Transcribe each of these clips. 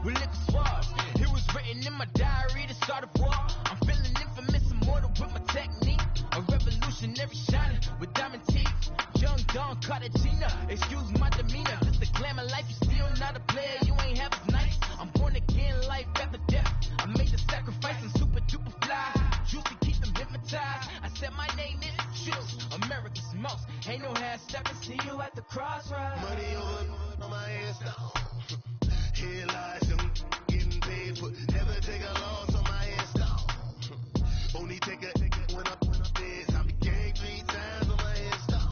with liquor swabs. It was written in my diary to start a war. I'm feeling infamous, immortal with my technique. A revolutionary shining with diamond teeth. Young Don Cartagena, excuse my demeanor. This the glamour life, you still not a player, you ain't half as nice. I'm born again, life after death. I made the sacrifice and super duper fly. Juice to keep them hypnotized. I said my name is Juice, America's most. Ain't no half stepping, see you at the crossroads. Money on my ass down. Here lies them getting paid for. Never take a loss on my ass down. Only take a when I'm dead. I became 3 times on my ass down.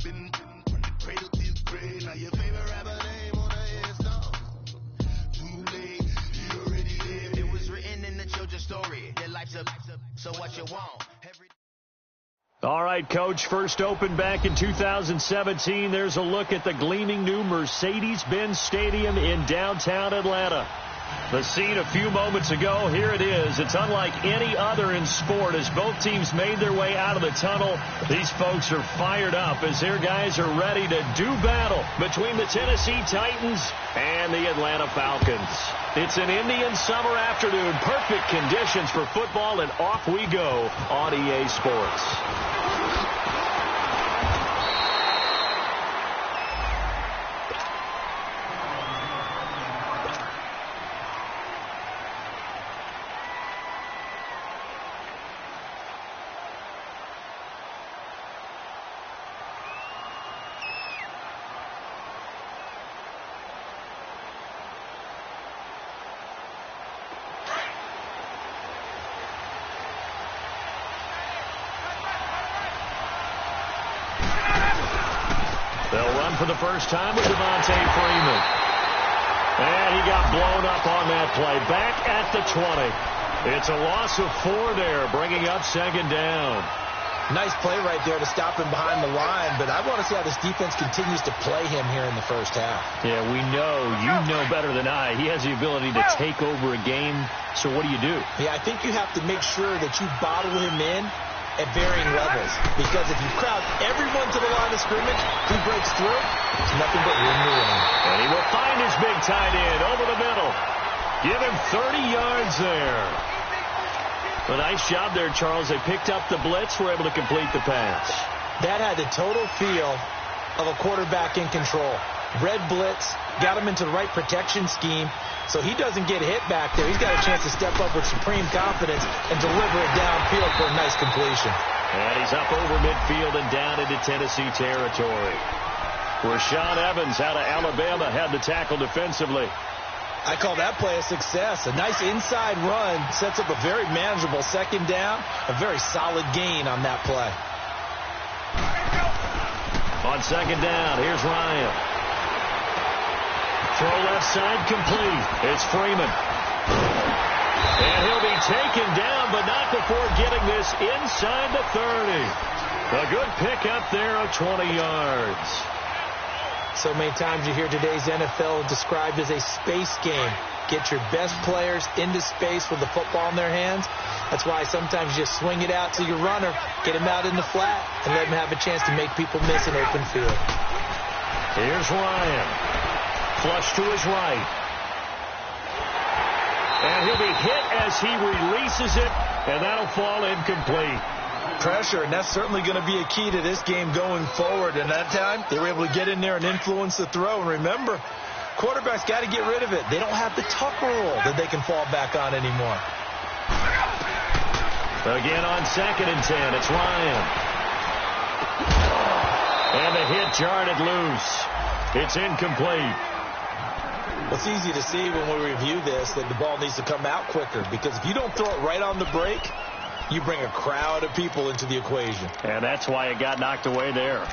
Been from the cradle to the grave. Now your favorite rapper name on the ass down. Too late, you already lived. It was written in the children's story. Your life's up, so what you want. All right, Coach, first open back in 2017. There's a look at the gleaming new Mercedes-Benz Stadium in downtown Atlanta. The scene a few moments ago, here it is. It's unlike any other in sport. As both teams made their way out of the tunnel, these folks are fired up as their guys are ready to do battle between the Tennessee Titans and the Atlanta Falcons. It's an Indian summer afternoon, perfect conditions for football, and off we go on EA Sports. They'll run for the first time with Devontae Freeman. And he got blown up on that play. Back at the 20. It's a loss of 4 there, bringing up second down. Nice play right there to stop him behind the line, but I want to see how this defense continues to play him here in the first half. Yeah, we know. You know better than I. He has the ability to take over a game. So what do? Yeah, I think you have to make sure that you bottle him in at varying levels, because if you crowd everyone to the line of scrimmage, he breaks through, it's nothing but room to run. And he will find his big tight end over the middle. Give him 30 yards there. A nice job there, Charles. They picked up the blitz, were able to complete the pass. That had the total feel of a quarterback in control. Red blitz, got him into the right protection scheme, so he doesn't get hit back there. He's got a chance to step up with supreme confidence and deliver it downfield for a nice completion. And he's up over midfield and down into Tennessee territory. Rashaan Evans out of Alabama had the tackle defensively. I call that play a success. A nice inside run sets up a very manageable second down, a very solid gain on that play. On second down, here's Ryan. Throw left side complete. It's Freeman. And he'll be taken down, but not before getting this inside the 30. A good pickup there of 20 yards. So many times you hear today's NFL described as a space game. Get your best players into space with the football in their hands. That's why sometimes you just swing it out to your runner, get him out in the flat, and let him have a chance to make people miss an open field. Here's Ryan. Flush to his right. And he'll be hit as he releases it, and that'll fall incomplete. Pressure, and that's certainly going to be a key to this game going forward. And that time, they were able to get in there and influence the throw. And remember, quarterbacks got to get rid of it. They don't have the Tucker rule that they can fall back on anymore. Again on 2nd and 10, it's Ryan. And the hit jarred it loose. It's incomplete. Well, it's easy to see when we review this that the ball needs to come out quicker, because if you don't throw it right on the break, you bring a crowd of people into the equation. And that's why it got knocked away there.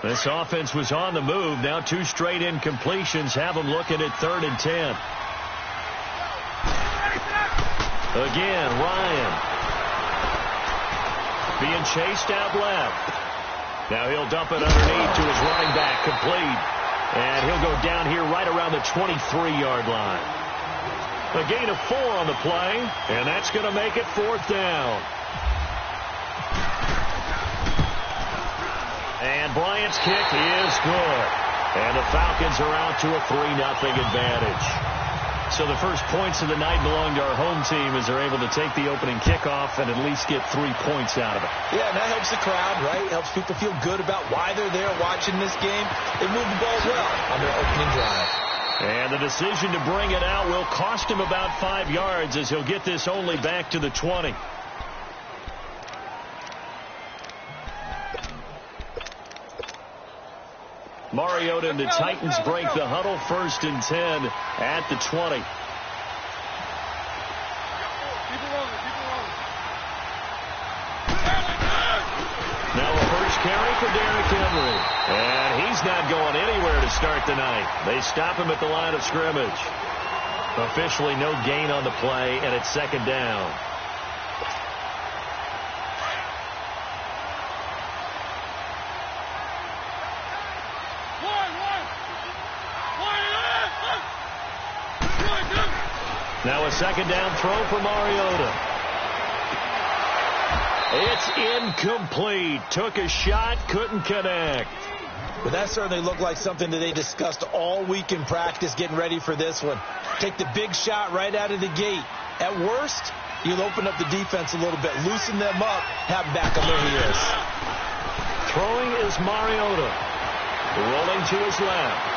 This offense was on the move. Now 2 straight incompletions have them looking at 3rd and 10. Again, Ryan. Being chased out left. Now he'll dump it underneath to his running back, complete. And he'll go down here right around the 23-yard line. A gain of 4 on the play, and that's going to make it 4th down. And Bryant's kick is good. And the Falcons are out to a 3-0 advantage. So the first points of the night belong to our home team as they're able to take the opening kickoff and at least get 3 points out of it. Yeah, and that helps the crowd, right? Helps people feel good about why they're there watching this game. They moved the ball well on their opening drive. And the decision to bring it out will cost him about 5 yards as he'll get this only back to the 20. Mariota and the Titans break the huddle, 1st and 10 at the 20. Now a first carry for Derrick Henry. And he's not going anywhere to start the night. They stop him at the line of scrimmage. Officially no gain on the play, and it's 2nd down. Now a 2nd down throw for Mariota. It's incomplete. Took a shot, couldn't connect. But that certainly looked like something that they discussed all week in practice getting ready for this one. Take the big shot right out of the gate. At worst, you'll open up the defense a little bit, loosen them up, have back on their heels. Throwing is Mariota. Rolling to his left.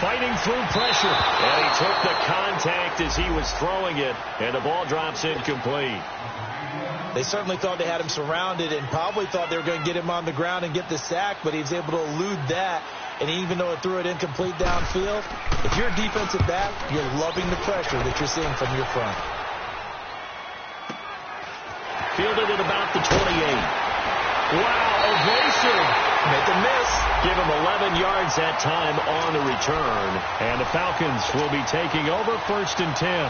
Fighting through pressure. And he took the contact as he was throwing it, and the ball drops incomplete. They certainly thought they had him surrounded and probably thought they were going to get him on the ground and get the sack, but he was able to elude that. And even though it threw it incomplete downfield, if you're a defensive back, you're loving the pressure that you're seeing from your front. Fielded at about the 28. Wow, evasive. Make a miss. Give him 11 yards that time on the return. And the Falcons will be taking over 1st and 10.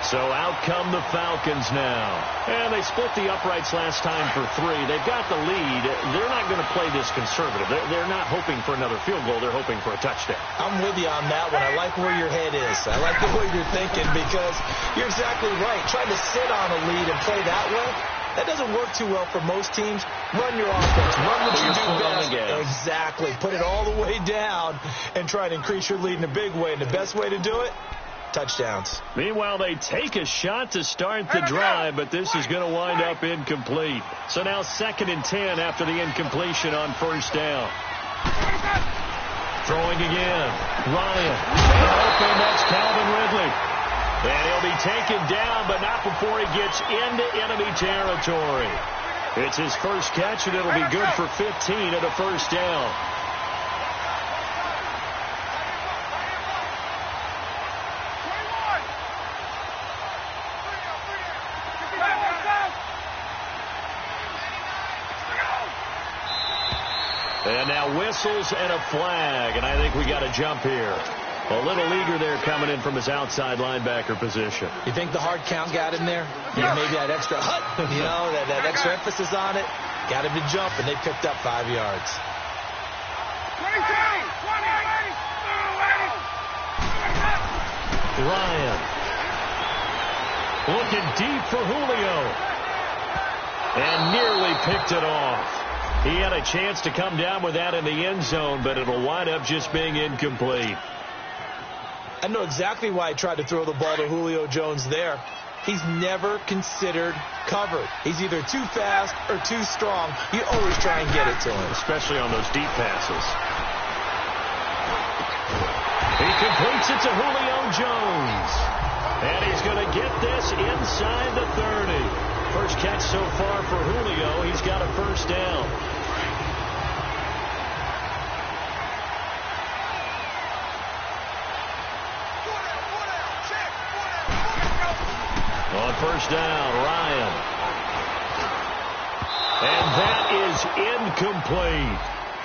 So out come the Falcons now. And they split the uprights last time for 3. They've got the lead. They're not going to play this conservative. They're not hoping for another field goal. They're hoping for a touchdown. I'm with you on that one. I like where your head is. I like the way you're thinking because you're exactly right. Trying to sit on a lead and play that way, that doesn't work too well for most teams. Run your offense. Run what you do best. Exactly. Put it all the way down and try to increase your lead in a big way. And the best way to do it, touchdowns. Meanwhile, they take a shot to start the drive, but this is going to wind up incomplete. So now 2nd and 10 after the incompletion on 1st down. Throwing again. Ryan. Open, that's Calvin Ridley. And he'll be taken down, but not before he gets into enemy territory. It's his first catch, and it'll be good for 15 at a 1st down. And now whistles and a flag, and I think we got a jump here. A little eager there coming in from his outside linebacker position. You think the hard count got him there? Yeah, maybe that extra that extra emphasis on it. Got him to jump, and they picked up 5 yards. Ryan. Looking deep for Julio. And nearly picked it off. He had a chance to come down with that in the end zone, but it'll wind up just being incomplete. I know exactly why I tried to throw the ball to Julio Jones there. He's never considered covered. He's either too fast or too strong. You always try and get it to him. Especially on those deep passes. He completes it to Julio Jones. And he's going to get this inside the 30. First catch so far for Julio. He's got a 1st down. On 1st down, Ryan. And that is incomplete.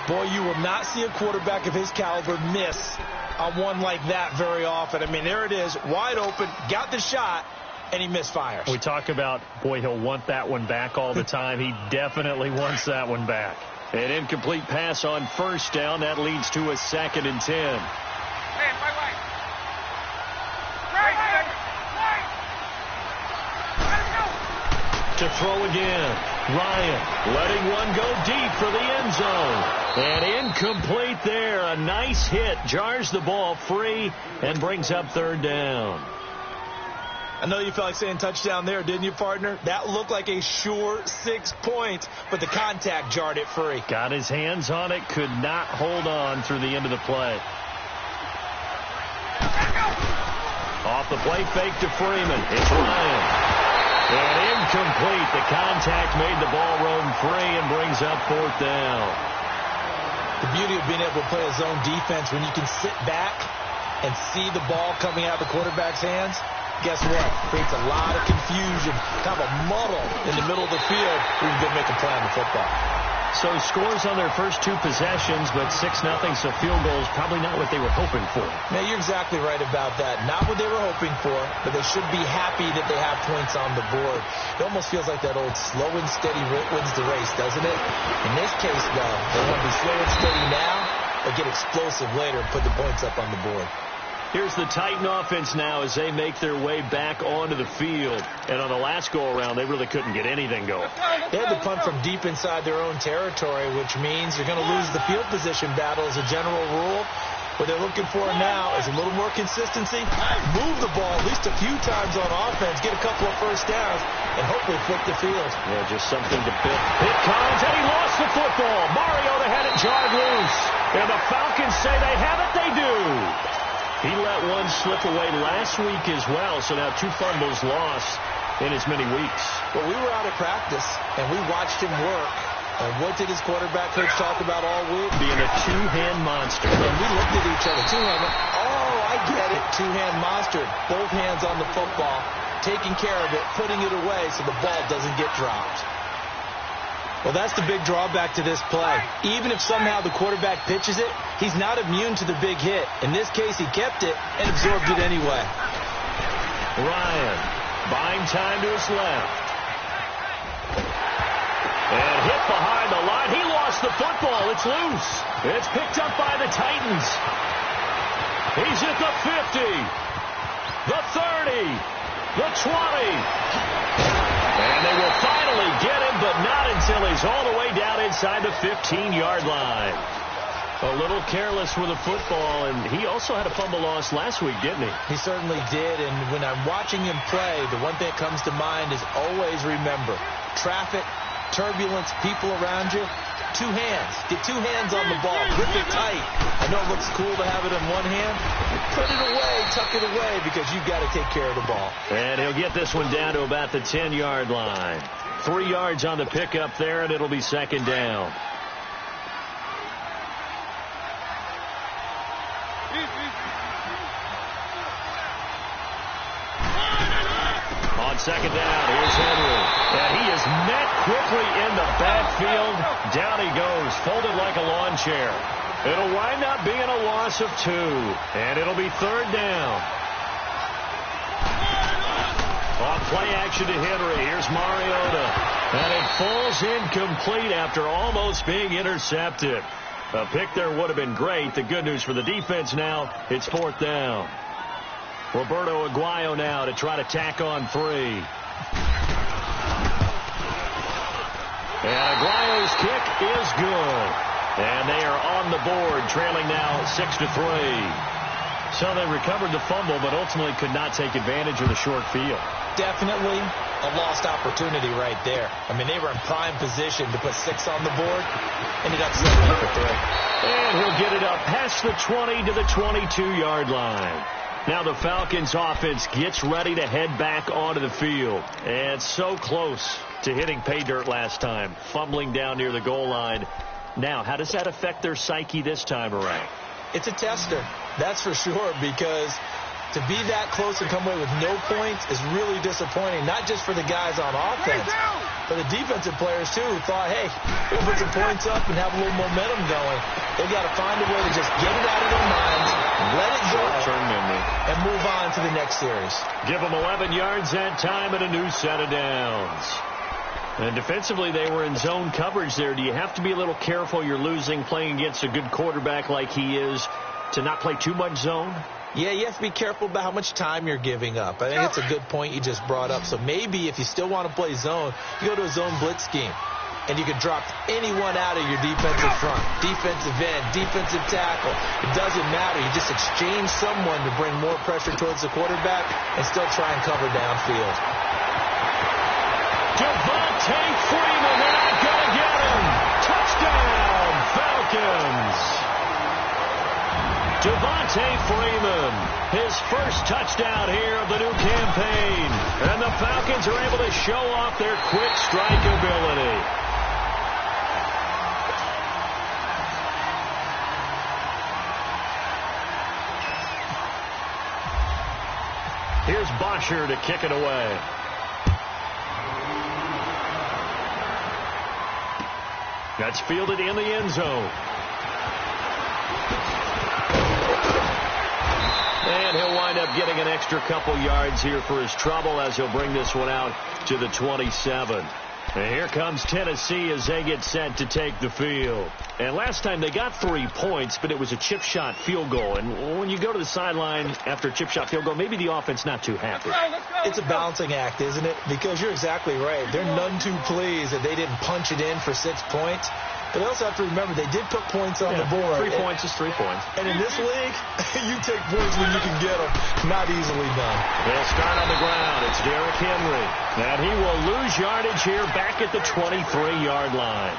Boy, you will not see a quarterback of his caliber miss on one like that very often. I mean, there it is, wide open, got the shot, and he misfires. We talk about, boy, he'll want that one back all the time. He definitely wants that one back. An incomplete pass on 1st down. That leads to a 2nd and 10. to throw again. Ryan letting one go deep for the end zone. And incomplete there. A nice hit. Jars the ball free and brings up third down. I know you felt like saying touchdown there, didn't you, partner? That looked like a sure 6 points, but the contact jarred it free. Got his hands on it, could not hold on through the end of the play. Off the play fake to Freeman. It's Ryan. And incomplete. The contact made the ball roam free and brings up fourth down. The beauty of being able to play a zone defense when you can sit back and see the ball coming out of the quarterback's hands. Guess what? Creates a lot of confusion, kind of a muddle in the middle of the field where you can make a play on the football. So scores on their first two possessions, but 6-0, so field goals probably not what they were hoping for. Now, you're exactly right about that. Not what they were hoping for, but they should be happy that they have points on the board. It almost feels like that old slow and steady wins the race, doesn't it? In this case, though, they want to be slow and steady now, but get explosive later and put the points up on the board. Here's the Titan offense now as they make their way back onto the field. And on the last go-around, they really couldn't get anything going. They had to punt from deep inside their own territory, which means you're going to lose the field position battle as a general rule. What they're looking for now is a little more consistency. Move the ball at least a few times on offense, get a couple of first downs, and hopefully flip the field. Yeah, just something to hit Collins, and he lost the football. Mariota had it jarred loose. And the Falcons say they have it, they do. He let one slip away last week as well, so now 2 fumbles lost in as many weeks. Well, we were out of practice, and we watched him work. And what did his quarterback coach talk about all week? Being a two-hand monster. And we looked at each other. Two-hand. Oh, I get it. Two-hand monster. Both hands on the football, taking care of it, putting it away so the ball doesn't get dropped. Well, that's the big drawback to this play. Even if somehow the quarterback pitches it, he's not immune to the big hit. In this case, he kept it and absorbed it anyway. Ryan buying time to his left. And hit behind the line. He lost the football. It's loose. It's picked up by the Titans. He's at the 50, the 30, the 20. And they will finally get him, but not until he's all the way down inside the 15-yard line. A little careless with the football, and he also had a fumble loss last week, didn't he? He certainly did, and when I'm watching him play, the one thing that comes to mind is always remember, traffic, turbulence, people around you, 2 hands. Get 2 hands on the ball. Grip it tight. I know it looks cool to have it in one hand. Put it away, tuck it away, because you've got to take care of the ball. And he'll get this one down to about the 10-yard line. 3 yards on the pickup there, and it'll be second down. On second down, here's Henry. And he is met quickly in the backfield. Down he goes, folded like a lawn chair. It'll wind up being a loss of 2. And it'll be third down. On play action to Henry. Here's Mariota. And it falls incomplete after almost being intercepted. A pick there would have been great. The good news for the defense now, it's fourth down. Roberto Aguayo now to try to tack on 3. And Aguayo's kick is good. And they are on the board, trailing now 6-3. So they recovered the fumble, but ultimately could not take advantage of the short field. Definitely a lost opportunity right there. I mean, they were in prime position to put 6 on the board. Ended up settling for 3. And he'll get it up past the 20 to the 22-yard line. Now the Falcons offense gets ready to head back onto the field. And so close to hitting pay dirt last time, fumbling down near the goal line. Now, how does that affect their psyche this time around? It's a tester, that's for sure, because to be that close and come away with no points is really disappointing, not just for the guys on offense, but the defensive players, too, who thought, hey, we'll put some points up and have a little momentum going. They've got to find a way to just get it out of their minds, let it go, and move on to the next series. Give them 11 yards that time and a new set of downs. And defensively, they were in zone coverage there. Do you have to be a little careful you're losing playing against a good quarterback like he is to not play too much zone? Yeah, you have to be careful about how much time you're giving up. I think it's a good point you just brought up. So maybe if you still want to play zone, you go to a zone blitz scheme. And you can drop anyone out of your defensive front, defensive end, defensive tackle. It doesn't matter. You just exchange someone to bring more pressure towards the quarterback and still try and cover downfield. Devontae Freeman, they're not going to get him. Touchdown, Falcons. Devontae Freeman, his first touchdown here of the new campaign. And the Falcons are able to show off their quick strike ability. Here's Bosher to kick it away. That's fielded in the end zone. And he'll wind up getting an extra couple yards here for his trouble as he'll bring this one out to the 27. And here comes Tennessee as they get set to take the field. And last time they got 3 points, but it was a chip shot field goal. And when you go to the sideline after a chip shot field goal, maybe the offense not too happy. It's a balancing act, isn't it? Because you're exactly right. They're none too pleased that they didn't punch it in for 6 points. But they also have to remember they did put points on the board. 3 points is 3 points. And in this league, you take points when you can get them. Not easily done. They'll start on the ground. It's Derrick Henry. And he will lose yardage here back at the 23-yard line.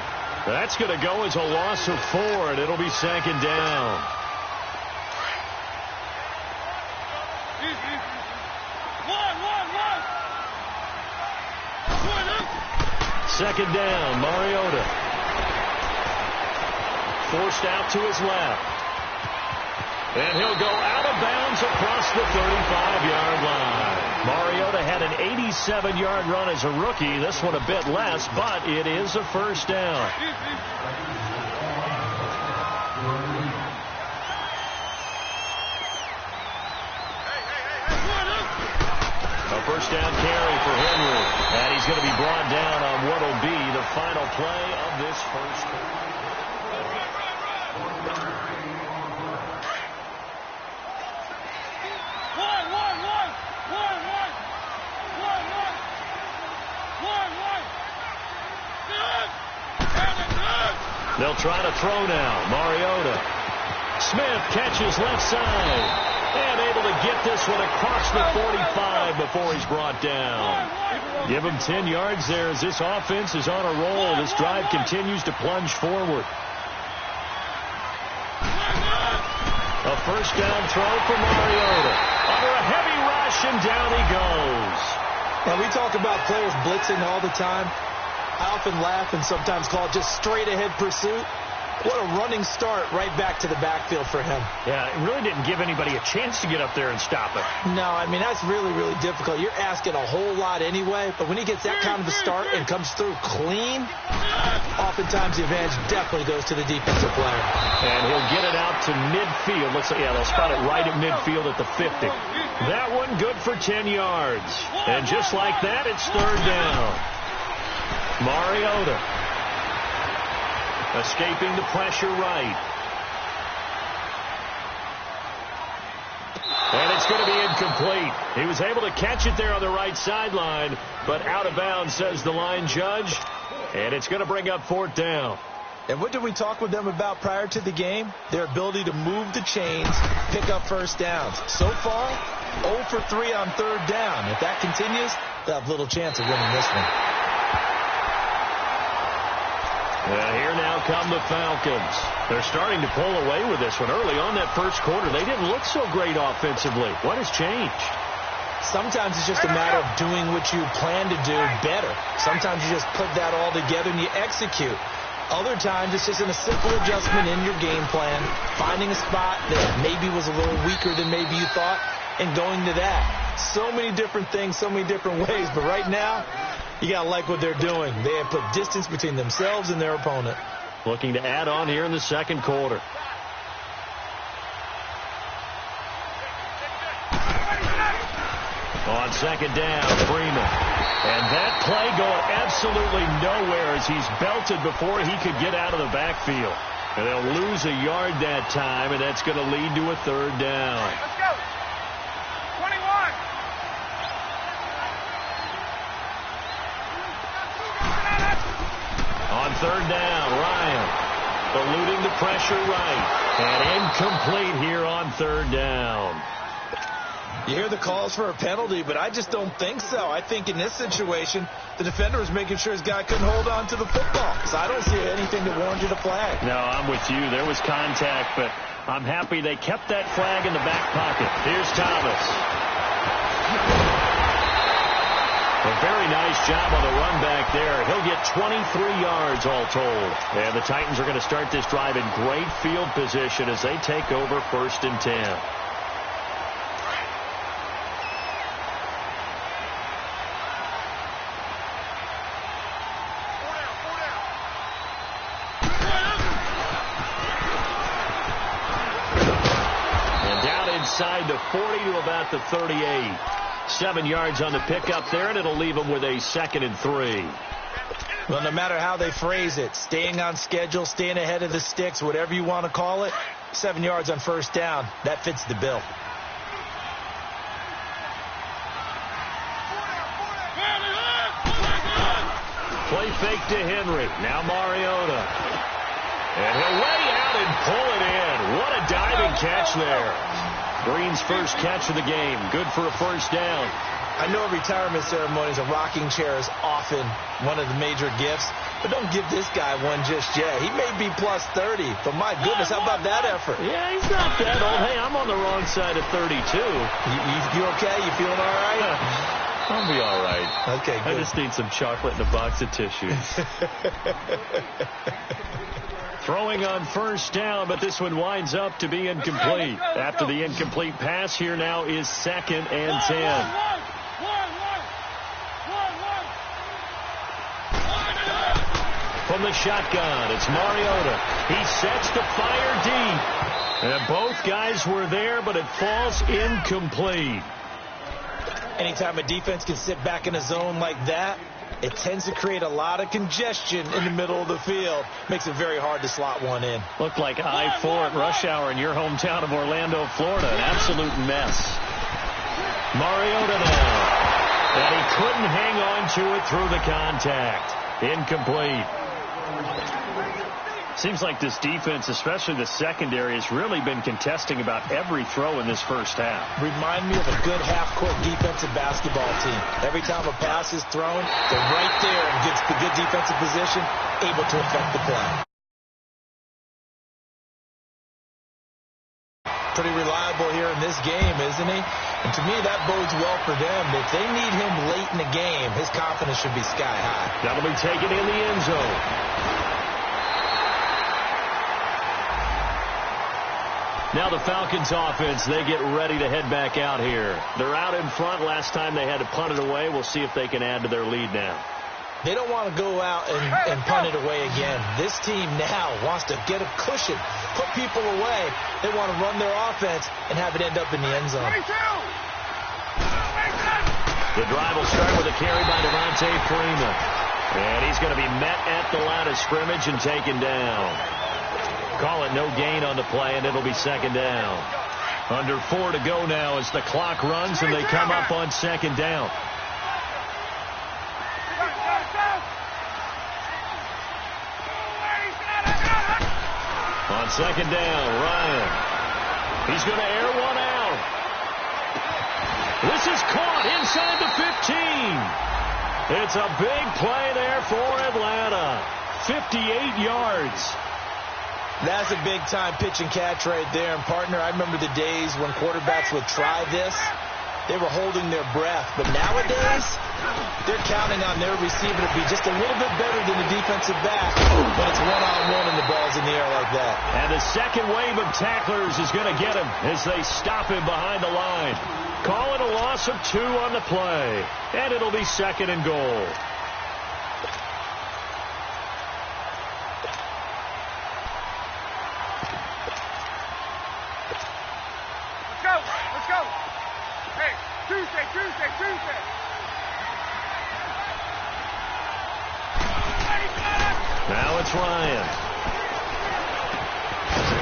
That's going to go as a loss of 4, and it'll be second down. Second down, Mariota. Forced out to his left. And he'll go out of bounds across the 35-yard line. Mariota had an 87-yard run as a rookie. This one a bit less, but it is a first down. A first down carry for Henry. And he's going to be brought down on what will be the final play of this first quarter. They'll try to throw now. Mariota. Smith catches left side. And able to get this one across the 45 before he's brought down. Give him 10 yards there as this offense is on a roll. This drive continues to plunge forward. A first down throw for Mariota. Under a heavy rush, and down he goes. Now, we talk about players blitzing all the time. I often laugh and sometimes call it just straight-ahead pursuit. What a running start right back to the backfield for him. Yeah, it really didn't give anybody a chance to get up there and stop it. No, I mean, that's really, really difficult. You're asking a whole lot anyway, but when he gets that kind of a start and comes through clean, oftentimes the advantage definitely goes to the defensive player. And he'll get it out to midfield. Looks like, yeah, they'll spot it right at midfield at the 50. That one good for 10 yards. And just like that, it's third down. Mariota. Escaping the pressure right. And it's going to be incomplete. He was able to catch it there on the right sideline, but out of bounds, says the line judge. And it's going to bring up fourth down. And what did we talk with them about prior to the game? Their ability to move the chains, pick up first downs. So far, 0 for 3 on third down. If that continues, they'll have little chance of winning this one. Here now come the Falcons. They're starting to pull away with this one. Early on that first quarter, they didn't look so great offensively. What has changed? Sometimes it's just a matter of doing what you plan to do better. Sometimes you just put that all together and you execute. Other times it's just a simple adjustment in your game plan, finding a spot that maybe was a little weaker than maybe you thought, and going to that. So many different things, so many different ways, but right now, you got to like what they're doing. They have put distance between themselves and their opponent. Looking to add on here in the second quarter. On second down, Freeman. And that play going absolutely nowhere as he's belted before he could get out of the backfield. And they'll lose a yard that time, and that's going to lead to a third down. third down. Ryan eluding the pressure right. And incomplete here on third down. You hear the calls for a penalty, but I just don't think so. I think in this situation, the defender was making sure his guy couldn't hold on to the football. So I don't see anything that warranted a flag. No, I'm with you. There was contact, but I'm happy they kept that flag in the back pocket. Here's Thomas. A very nice job on the run back there. He'll get 23 yards all told. And the Titans are going to start this drive in great field position as they take over 1st and 10. Inside the 40 to about the 38. 7 yards on the pickup there, and it'll leave them with a 2nd and 3. Well, no matter how they phrase it, staying on schedule, staying ahead of the sticks, whatever you want to call it, 7 yards on 1st down, that fits the bill. Play fake to Henry. Now Mariota. And he'll way out and pull it in. What a diving catch there. Green's first catch of the game. Good for a 1st down. I know retirement ceremonies, a rocking chair is often one of the major gifts, but don't give this guy one just yet. He may be plus 30, but my goodness, how about that effort? Yeah, he's not that old. Hey, I'm on the wrong side of 32. You okay? You feeling all right? I'll be all right. Okay, good. I just need some chocolate and a box of tissues. Throwing on 1st down, but this one winds up to be incomplete. After the incomplete pass, here now is 2nd and 10. From the shotgun, it's Mariota. He sets the fire deep. And both guys were there, but it falls incomplete. Anytime a defense can sit back in a zone like that, it tends to create a lot of congestion in the middle of the field. Makes it very hard to slot one in. Looked like I-4 at rush hour in your hometown of Orlando, Florida. An absolute mess. Mariota now. And he couldn't hang on to it through the contact. Incomplete. Seems like this defense, especially the secondary, has really been contesting about every throw in this first half. Remind me of a good half-court defensive basketball team. Every time a pass is thrown, they're right there against the good defensive position, able to affect the play. Pretty reliable here in this game, isn't he? And to me, that bodes well for them. If they need him late in the game, his confidence should be sky high. That'll be taken in the end zone. Now the Falcons offense, they get ready to head back out here. They're out in front. Last time they had to punt it away. We'll see if they can add to their lead now. They don't want to go out and punt it away again. This team now wants to get a cushion, put people away. They want to run their offense and have it end up in the end zone. The drive will start with a carry by Devontae Freeman. And he's going to be met at the line of scrimmage and taken down. Call it no gain on the play, and it'll be 2nd down. Under 4 to go now as the clock runs, and they come up on 2nd down. On 2nd down, Ryan. He's going to air one out. This is caught inside the 15. It's a big play there for Atlanta. 58 yards. That's a big-time pitch and catch right there. And, partner, I remember the days when quarterbacks would try this. They were holding their breath. But nowadays, they're counting on their receiver to be just a little bit better than the defensive back when it's one-on-one and the ball's in the air like that. And the second wave of tacklers is going to get him as they stop him behind the line. Call it a loss of 2 on the play. And it'll be 2nd and goal. Let's go. Hey, Tuesday. Now it's Ryan.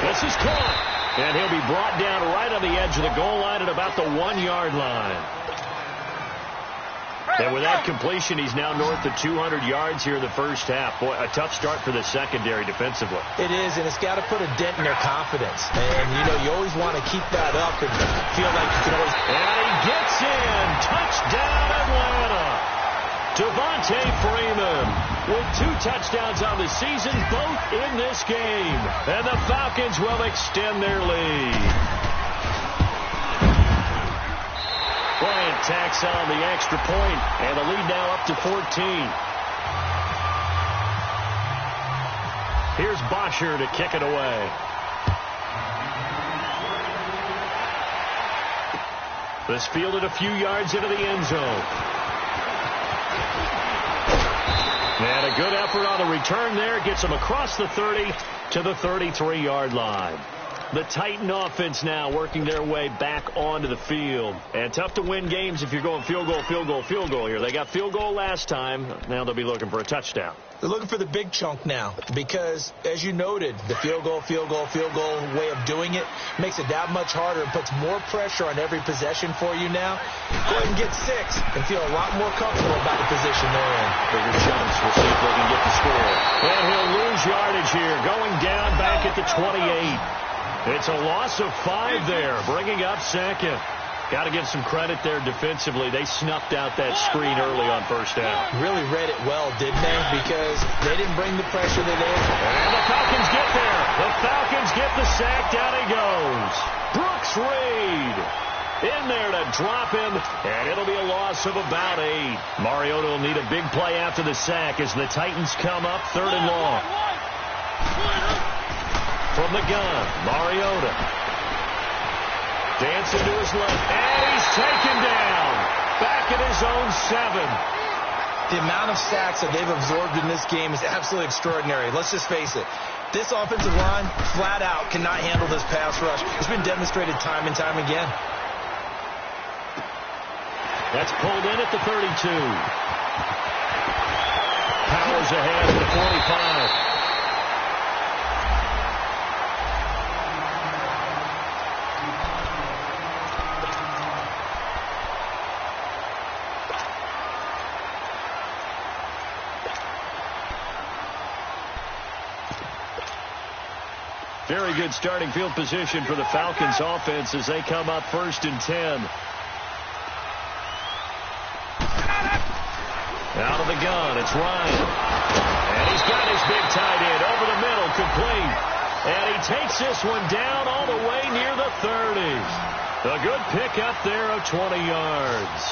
This is caught. And he'll be brought down right on the edge of the goal line at about the 1-yard line. And with that completion, he's now north of 200 yards here in the first half. Boy, a tough start for the secondary defensively. It is, and it's got to put a dent in their confidence. And, you know, you always want to keep that up and feel like you can always... And he gets in. Touchdown, Atlanta. Devontae Freeman with 2 touchdowns on the season, both in this game. And the Falcons will extend their lead. Bryant tacks on the extra point, and the lead now up to 14. Here's Bosher to kick it away. This fielded a few yards into the end zone. And a good effort on the return there. Gets him across the 30 to the 33-yard line. The Titan offense now working their way back onto the field. And tough to win games if you're going field goal, field goal, field goal here. They got field goal last time. Now they'll be looking for a touchdown. They're looking for the big chunk now because, as you noted, the field goal way of doing it makes it that much harder and puts more pressure on every possession for you now. Go ahead and get 6 and feel a lot more comfortable about the position they're in. Bigger chunks. We'll see if they can get the score. And he'll lose yardage here, going down back at the 28. It's a loss of 5 there, bringing up second. Got to give some credit there defensively. They snuffed out that screen early on first down. Really read it well, didn't they? Because they didn't bring the pressure they did. And the Falcons get there. The Falcons get the sack. Down he goes. Brooks Reed in there to drop him, and it'll be a loss of about 8. Mariota will need a big play after the sack as the Titans come up 3rd and long. From the gun, Mariota. Dancing to his left, and he's taken down. Back at his own 7. The amount of sacks that they've absorbed in this game is absolutely extraordinary. Let's just face it. This offensive line, flat out, cannot handle this pass rush. It's been demonstrated time and time again. That's pulled in at the 32. Powers ahead at the 45. Very good starting field position for the Falcons offense as they come up 1st and 10. Out of the gun, it's Ryan. And he's got his big tight end over the middle, complete. And he takes this one down all the way near the 30. A good pickup there of 20 yards.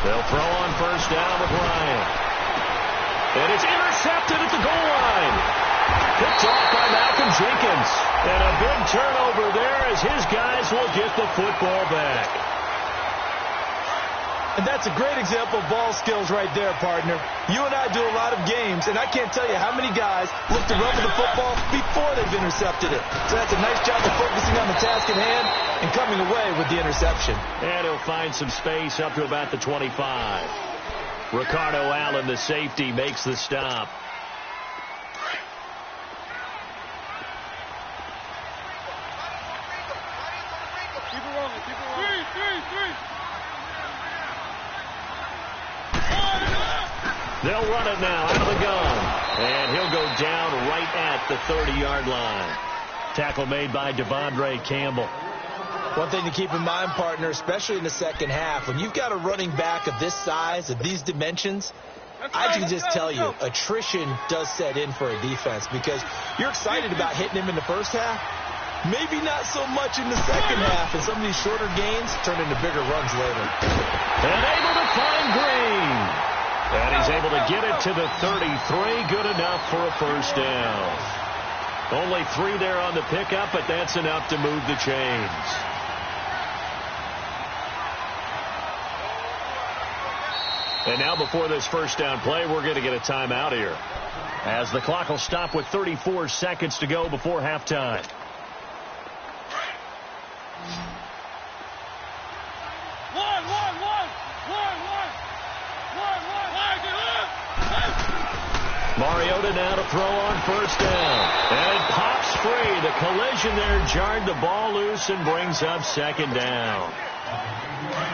They'll throw on first down with Ryan. And it's intercepted at the goal line. Picked off by Malcolm Jenkins. And a big turnover there as his guys will get the football back. And that's a great example of ball skills right there, partner. You and I do a lot of games, and I can't tell you how many guys look to run with the football before they've intercepted it. So that's a nice job of focusing on the task at hand and coming away with the interception. And he'll find some space up to about the 25. Ricardo Allen, the safety, makes the stop. Keep it rolling, keep it rolling. 3. They'll run it now out of the gun. And he'll go down right at the 30-yard line. Tackle made by Devondre Campbell. One thing to keep in mind, partner, especially in the second half, when you've got a running back of this size, of these dimensions, I can just tell you, attrition does set in for a defense because you're excited about hitting him in the first half. Maybe not so much in the second half, and some of these shorter gains turn into bigger runs later. And able to find Green. And he's able to get it to the 33. Good enough for a first down. Only 3 there on the pickup, but that's enough to move the chains. And now before this first down play, we're going to get a timeout here, as the clock will stop with 34 seconds to go before halftime. Mariota Mariota now to throw on first down. And it pops free. The collision there jarred the ball loose and brings up second down.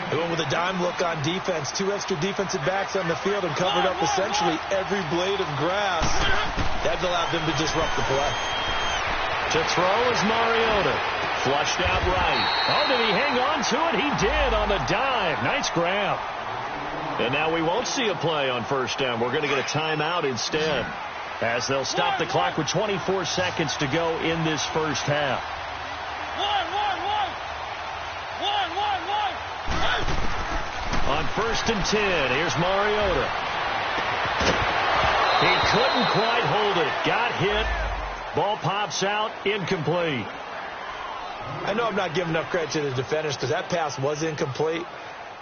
They went with a dime look on defense. 2 extra defensive backs on the field and covered up essentially every blade of grass. That allowed them to disrupt the play. To throw is Mariota. Flushed out right. Oh, did he hang on to it? He did on the dive. Nice grab. And now we won't see a play on first down. We're going to get a timeout instead, as they'll stop the clock with 24 seconds to go in this first half. On 1st and 10, here's Mariota. He couldn't quite hold it. Got hit. Ball pops out. Incomplete. I know I'm not giving enough credit to the defenders because that pass was incomplete.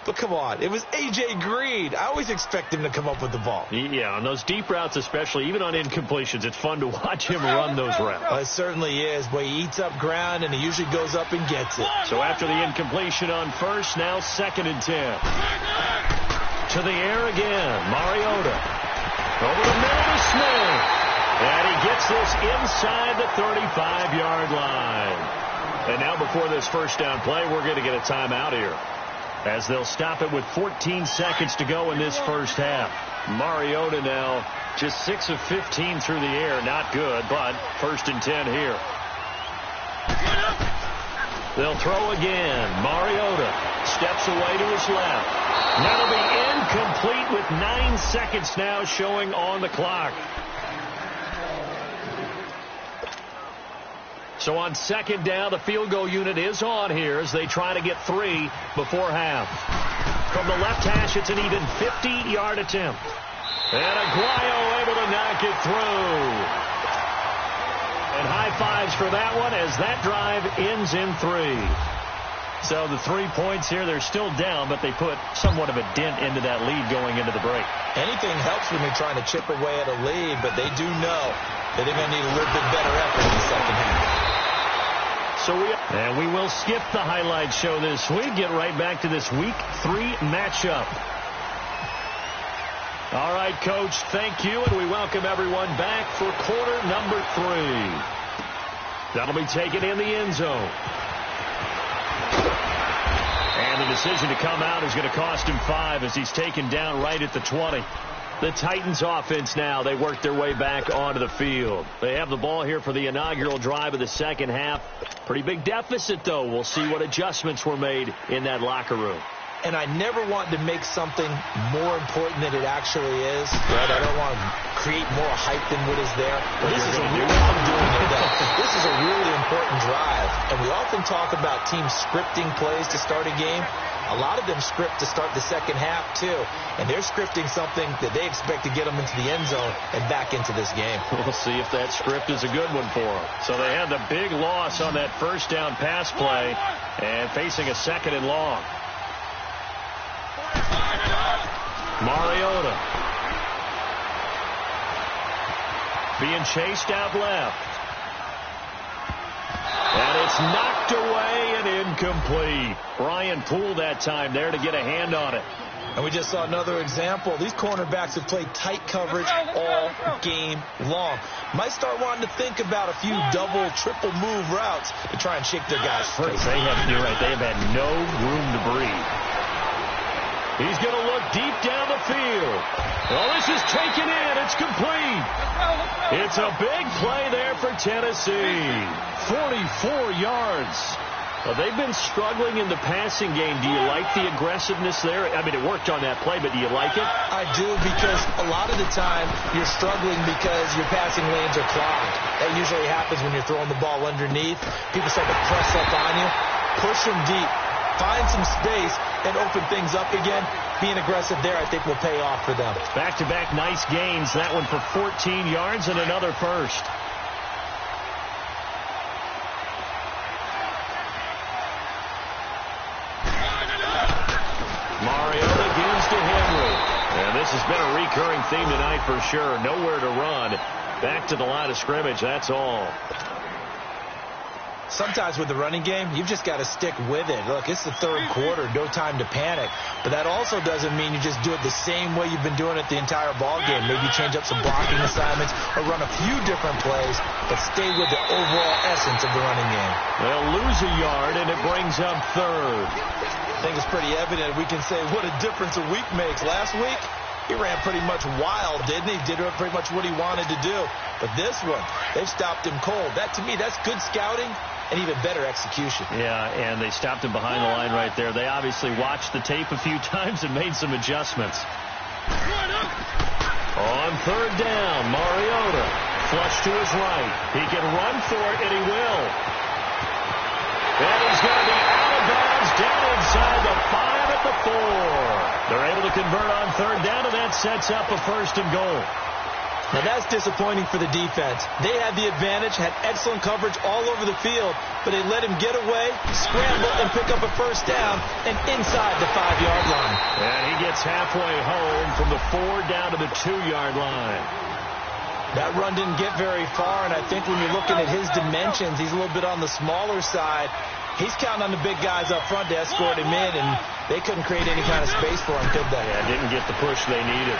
But come on, it was A.J. Green. I always expect him to come up with the ball. Yeah, on those deep routes especially, even on incompletions, it's fun to watch him run those routes. Well, it certainly is, but he eats up ground and he usually goes up and gets it. So after the incompletion on first, now 2nd and 10. To the air again, Mariota. Over the middle to Smith. And he gets this inside the 35-yard line. And now before this first down play, we're going to get a timeout here, as they'll stop it with 14 seconds to go in this first half. Mariota now just 6 of 15 through the air. Not good, but 1st and 10 here. They'll throw again. Mariota steps away to his left. That'll be incomplete with 9 seconds now showing on the clock. So on 2nd down, the field goal unit is on here as they try to get 3 before half. From the left hash, it's an even 50-yard attempt. And Aguayo able to knock it through. And high fives for that one as that drive ends in 3. So the 3 points here, they're still down, but they put somewhat of a dent into that lead going into the break. Anything helps when they're trying to chip away at a lead, but they do know that they're going to need a little bit better effort in the second half. And we will skip the highlight show this week. Get right back to this Week 3 matchup. All right, Coach, thank you, and we welcome everyone back for quarter number 3. That'll be taken in the end zone. And the decision to come out is going to cost him 5 as he's taken down right at the 20. The Titans offense now, they work their way back onto the field. They have the ball here for the inaugural drive of the second half. Pretty big deficit, though. We'll see what adjustments were made in that locker room. And I never want to make something more important than it actually is. Right? I don't want to create more hype than what is there. But this is a really important drive. And we often talk about teams scripting plays to start a game. A lot of them script to start the second half, too. And they're scripting something that they expect to get them into the end zone and back into this game. We'll see if that script is a good one for them. So they had the big loss on that first down pass play and facing a 2nd and long. Mariota being chased out left. And it's knocked away and incomplete. Brian Poole that time there to get a hand on it. And we just saw another example. These cornerbacks have played tight coverage all game long. Might start wanting to think about a few double, triple move routes to try and shake their guys free. You're right. They have had no room to breathe. He's going to look deep down the field. Oh, this is taken in. It's complete. It's a big play there for Tennessee. 44 yards. Well, they've been struggling in the passing game. Do you like the aggressiveness there? I mean, it worked on that play, but do you like it? I do, because a lot of the time you're struggling because your passing lanes are clogged. That usually happens when you're throwing the ball underneath. People start to press up on you. Push them deep. Find some space and open things up again. Being aggressive there, I think, will pay off for them. Back-to-back nice gains. That one for 14 yards and another first. Mariota gives to Henry. And this has been a recurring theme tonight for sure. Nowhere to run. Back to the line of scrimmage, that's all. Sometimes with the running game, you've just got to stick with it. Look, it's the third quarter, no time to panic. But that also doesn't mean you just do it the same way you've been doing it the entire ball game. Maybe change up some blocking assignments or run a few different plays, but stay with the overall essence of the running game. They'll lose a yard, and it brings up third. I think it's pretty evident. We can say what a difference a week makes. Last week, he ran pretty much wild, didn't he? Did pretty much what he wanted to do. But this one, they've stopped him cold. That, to me, that's good scouting and even better execution. Yeah, and they stopped him behind the line right there. They obviously watched the tape a few times and made some adjustments. On third down, Mariota flush to his right. He can run for it, and he will. And he's going to be out of bounds down inside the 5 at the 4. They're able to convert on third down, and that sets up a first and goal. Now that's disappointing for the defense. They had the advantage, had excellent coverage all over the field, but they let him get away, scramble, and pick up a first down and inside the 5-yard line. And he gets halfway home from the 4 down to the 2-yard line. That run didn't get very far, and I think when you're looking at his dimensions, he's a little bit on the smaller side. He's counting on the big guys up front to escort him in, and they couldn't create any kind of space for him, could they? Yeah, didn't get the push they needed.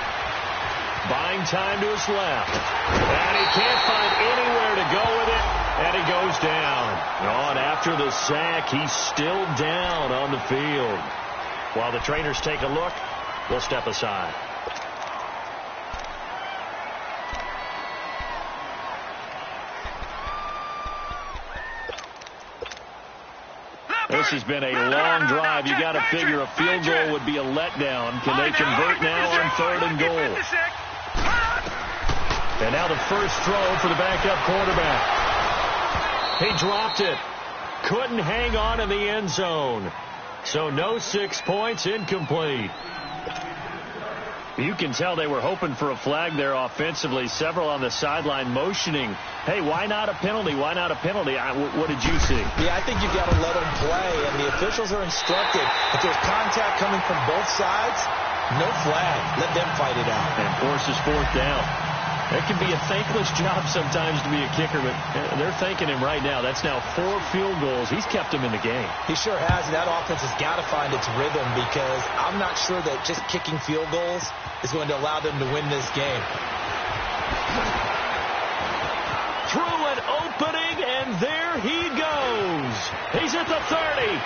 Buying time to his left. And he can't find anywhere to go with it. And he goes down. Oh, and after the sack, he's still down on the field. While the trainers take a look, we'll step aside. This has been a long drive. You got to figure a field goal would be a letdown. Can they convert now on third and goal? And now the first throw for the backup quarterback. He dropped it. Couldn't hang on in the end zone. So no 6 points, incomplete. You can tell they were hoping for a flag there offensively. Several on the sideline motioning, hey, why not a penalty? Why not a penalty? What did you see? Yeah, I think you've got to let them play, and the officials are instructed. If there's contact coming from both sides, no flag. Let them fight it out. And forces fourth down. It can be a thankless job sometimes to be a kicker, but they're thanking him right now. That's now 4 field goals. He's kept them in the game. He sure has. That offense has got to find its rhythm because I'm not sure that just kicking field goals is going to allow them to win this game. Through an opening, and there he goes. He's at the 30,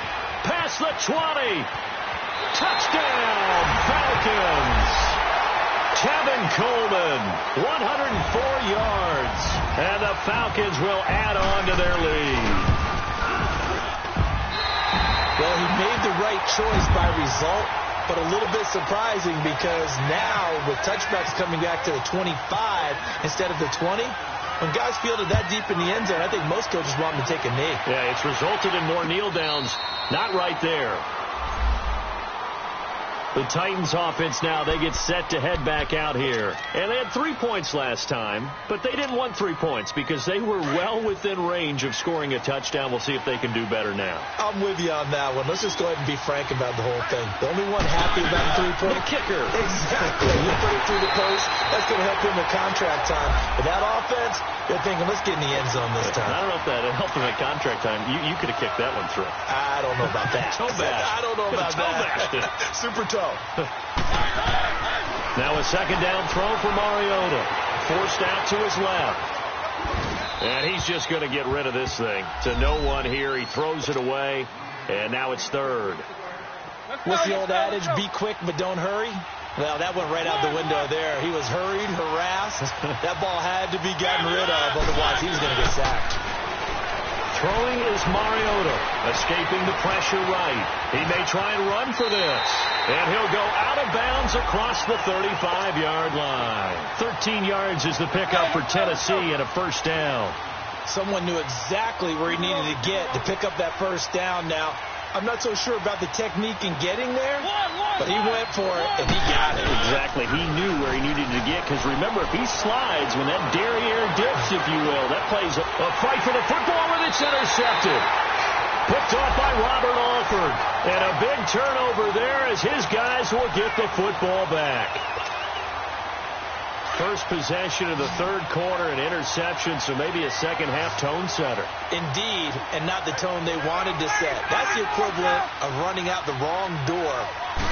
past the 20. Touchdown, Falcons. Tevin Coleman, 104 yards. And the Falcons will add on to their lead. Well, he made the right choice by result, but a little bit surprising because now with touchbacks coming back to the 25 instead of the 20, when guys fielded that deep in the end zone, I think most coaches want them to take a knee. Yeah, it's resulted in more kneel downs. Not right there. The Titans offense now, they get set to head back out here. And they had 3 points last time, but they didn't want 3 points because they were well within range of scoring a touchdown. We'll see if they can do better now. I'm with you on that one. Let's just go ahead and be frank about the whole thing. The only one happy about the 3-point kicker. Exactly. You put it through the post. That's going to help him with contract time. But that offense, they're thinking, let's get in the end zone this time. I don't know if that helped him at contract time. You could have kicked that one through. I don't know about that. Toe bash. I don't know about that. Super toe. Now a second down throw for Mariota. Forced out to his left. And he's just going to get rid of this thing. To no one here. He throws it away. And now it's third. What's the old adage? Be quick, but don't hurry. Well, that went right out the window there. He was hurried, harassed. That ball had to be gotten rid of. Otherwise, he was going to get sacked. Throwing is Mariota, escaping the pressure right. He may try and run for this. And he'll go out of bounds across the 35-yard line. 13 yards is the pickup for Tennessee and a first down. Someone knew exactly where he needed to get to pick up that first down. Now, I'm not so sure about the technique in getting there, but he went for it, and he got it. Exactly. He knew where he needed to get, because remember, if he slides, when that derriere dips, if you will, that plays a fight for the football, and it's intercepted. Picked off by Robert Alford. And a big turnover there as his guys will get the football back. first possession of the third quarter, an interception, so maybe a second-half tone setter. Indeed, and not the tone they wanted to set. That's the equivalent of running out the wrong door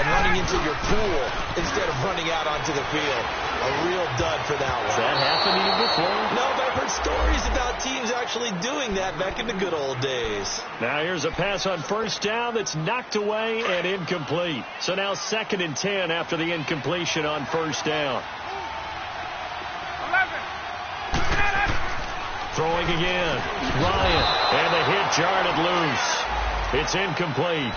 and running into your pool instead of running out onto the field. A real dud for that one. Has that happened to you before? No, but I've heard stories about teams actually doing that back in the good old days. Now here's a pass on first down that's knocked away and incomplete. So now 2nd and 10 after the incompletion on first down. 11. Throwing again. Ryan. And the hit jarred loose. It's incomplete.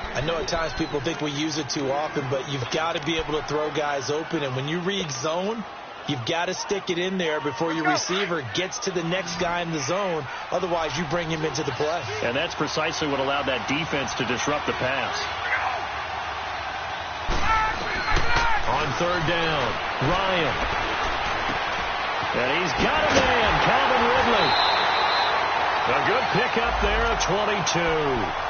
I know at times people think we use it too often, but you've got to be able to throw guys open. And when you read zone, you've got to stick it in there before your receiver gets to the next guy in the zone. Otherwise, you bring him into the play. And that's precisely what allowed that defense to disrupt the pass. On third down, Ryan. And he's got a man, Calvin Ridley. A good pickup there of 22.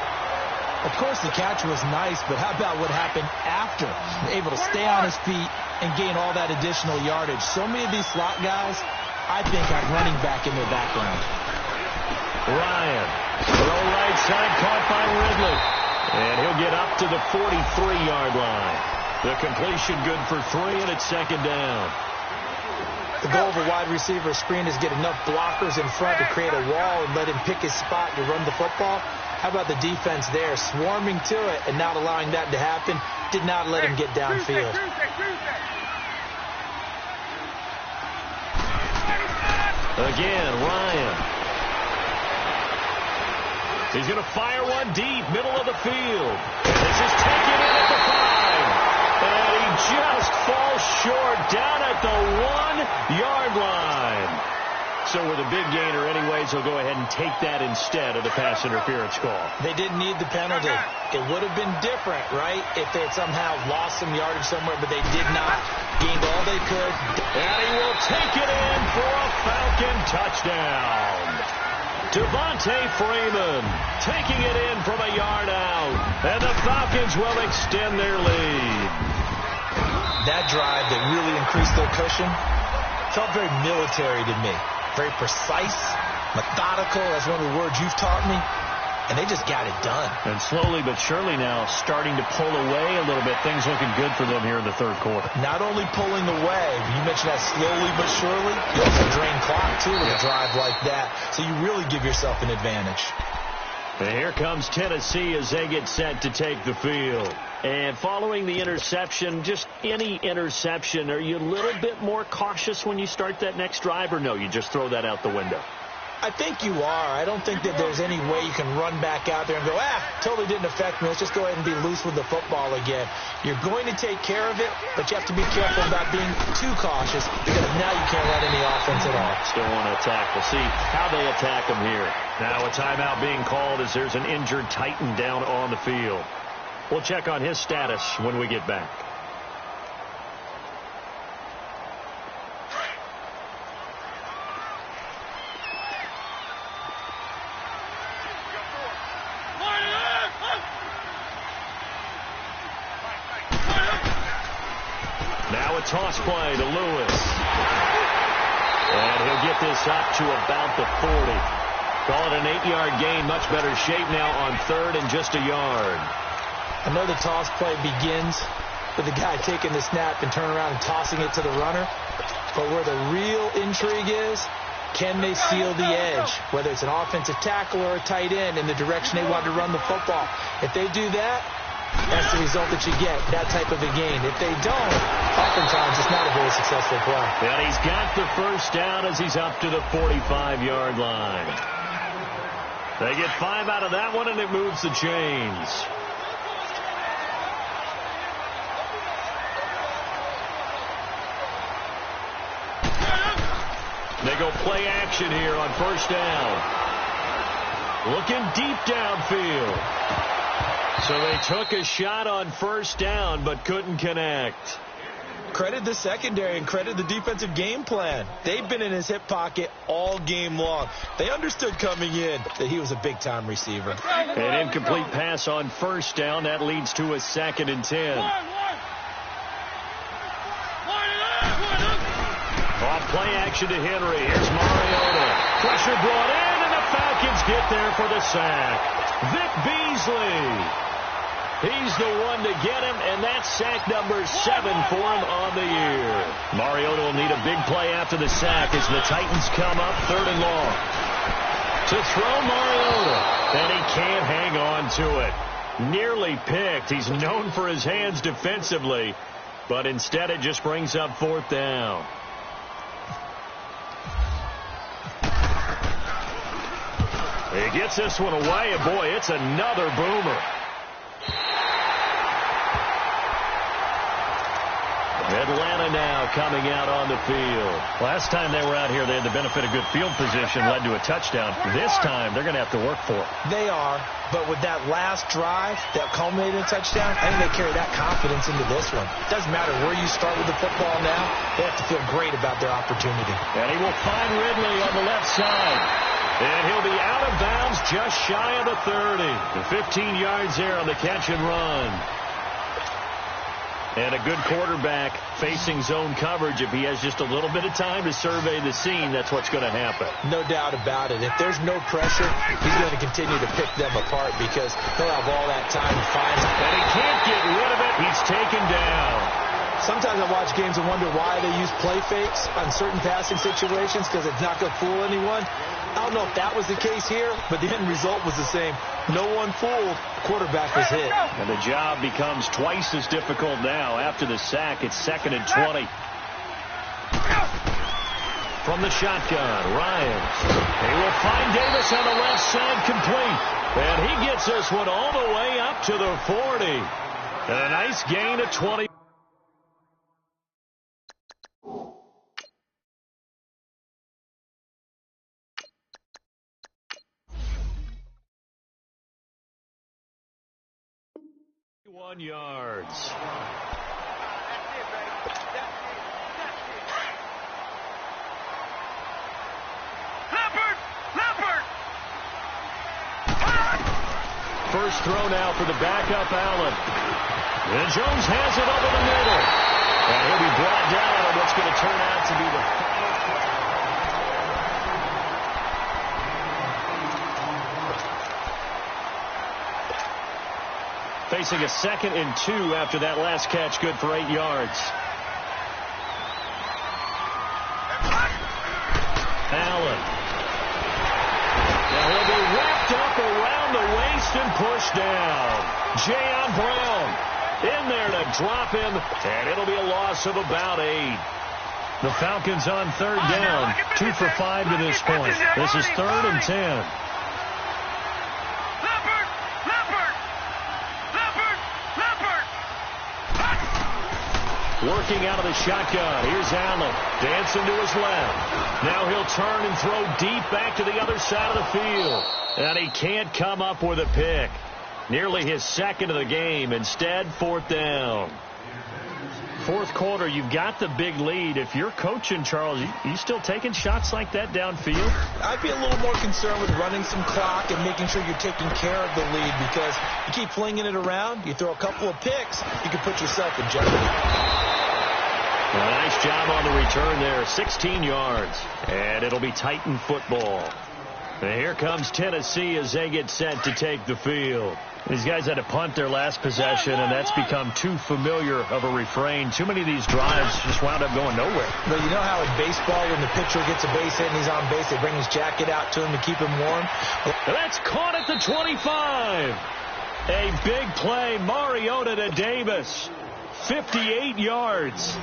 Of course, the catch was nice, but how about what happened after? Able to stay on his feet and gain all that additional yardage. So many of these slot guys, I think, have running back in their background. Ryan, throw right side, caught by Ridley. And he'll get up to the 43-yard line. The completion good for 3, and it's 2nd down. The goal of a wide receiver screen is get enough blockers in front to create a wall and let him pick his spot to run the football. How about the defense there, swarming to it and not allowing that to happen? Did not let him get downfield. Again, Ryan. He's going to fire one deep, middle of the field. This is taken in at the 5. And he just falls short down at the 1-yard line. So with a big gainer anyways, he'll go ahead and take that instead of the pass interference call. They didn't need the penalty. It would have been different, right, if they had somehow lost some yardage somewhere, but they did not. Gained all they could. And he will take it in for a Falcon touchdown. Devontae Freeman taking it in from a yard out. And the Falcons will extend their lead. That drive that really increased their cushion felt very military to me. Very precise, methodical. That's one of the words you've taught me. And they just got it done. And slowly but surely now starting to pull away a little bit. Things looking good for them here in the third quarter. Not only pulling away, you mentioned that slowly but surely. You also drain clock, too, with a drive like that. So you really give yourself an advantage. And here comes Tennessee as they get set to take the field. And following the interception, just any interception, are you a little bit more cautious when you start that next drive, or no, you just throw that out the window? I think you are. I don't think that there's any way you can run back out there and go, totally didn't affect me. Let's just go ahead and be loose with the football again. You're going to take care of it, but you have to be careful about being too cautious because now you can't run any offense at all. Still want to attack. We'll see how they attack them here. Now a timeout being called as there's an injured Titan down on the field. We'll check on his status when we get back. Now a toss play to Lewis. And he'll get this up to about the 40. Call it an 8-yard gain. Much better shape now on third and just a yard. I know the toss play begins with the guy taking the snap and turning around and tossing it to the runner. But where the real intrigue is, can they seal the edge? Whether it's an offensive tackle or a tight end in the direction they want to run the football. If they do that, that's the result that you get, that type of a gain. If they don't, oftentimes it's not a very successful play. And he's got the first down as he's up to the 45-yard line. They get 5 out of that one, and it moves the chains. They go play action here on first down. Looking deep downfield. So they took a shot on first down but couldn't connect. Credit the secondary and credit the defensive game plan. They've been in his hip pocket all game long. They understood coming in that he was a big-time receiver. An incomplete pass on first down. That leads to a 2nd and 10. Play action to Henry. Here's Mariota. Pressure brought in, and the Falcons get there for the sack. Vic Beasley. He's the one to get him, and that's sack number 7 for him on the year. Mariota will need a big play after the sack as the Titans come up 3rd and long. To throw Mariota, and he can't hang on to it. Nearly picked. He's known for his hands defensively, but instead it just brings up 4th down. He gets this one away, and boy, it's another boomer. Atlanta now coming out on the field. Last time they were out here, they had the benefit of good field position, led to a touchdown. This time, they're going to have to work for it. They are, but with that last drive that culminated in a touchdown, I think they carry that confidence into this one. It doesn't matter where you start with the football now. They have to feel great about their opportunity. And he will find Ridley on the left side. And he'll be out of bounds just shy of the 30. The 15 yards there on the catch and run. And a good quarterback facing zone coverage. If he has just a little bit of time to survey the scene, that's what's going to happen. No doubt about it. If there's no pressure, he's going to continue to pick them apart because he'll have all that time to find them. And he can't get rid of it. He's taken down. Sometimes I watch games and wonder why they use play fakes on certain passing situations because it's not going to fool anyone. I don't know if that was the case here, but the end result was the same. No one fooled. Quarterback was hit. And the job becomes twice as difficult now. After the sack, it's 2nd and 20. From the shotgun, Ryan. He will find Davis on the left side complete. And he gets this one all the way up to the 40. And a nice gain of 20. Yards. First throw now for the backup Allen. And Jones has it over the middle. And he'll be brought down on what's going to turn out to be the final play. Facing a 2nd and 2 after that last catch, good for 8 yards. Allen. Now he'll be wrapped up around the waist and pushed down. Jayon Brown in there to drop him, and it'll be a loss of about 8. The Falcons on 3rd down, 2 for 5 to this point. This is 3rd and 10. Working out of the shotgun. Here's Allen. Dancing to his left. Now he'll turn and throw deep back to the other side of the field. And he can't come up with a pick. Nearly his 2nd of the game. Instead, 4th down. 4th quarter, you've got the big lead. If you're coaching, Charles, you still taking shots like that downfield? I'd be a little more concerned with running some clock and making sure you're taking care of the lead because you keep flinging it around, you throw a couple of picks, you can put yourself in jeopardy. Well, nice job on the return there, 16 yards. And it'll be Titan football. And here comes Tennessee as they get set to take the field. These guys had to punt their last possession, and that's become too familiar of a refrain. Too many of these drives just wound up going nowhere. But you know how in baseball, when the pitcher gets a base hit and he's on base, they bring his jacket out to him to keep him warm? And that's caught at the 25. A big play, Mariota to Davis. 58 yards.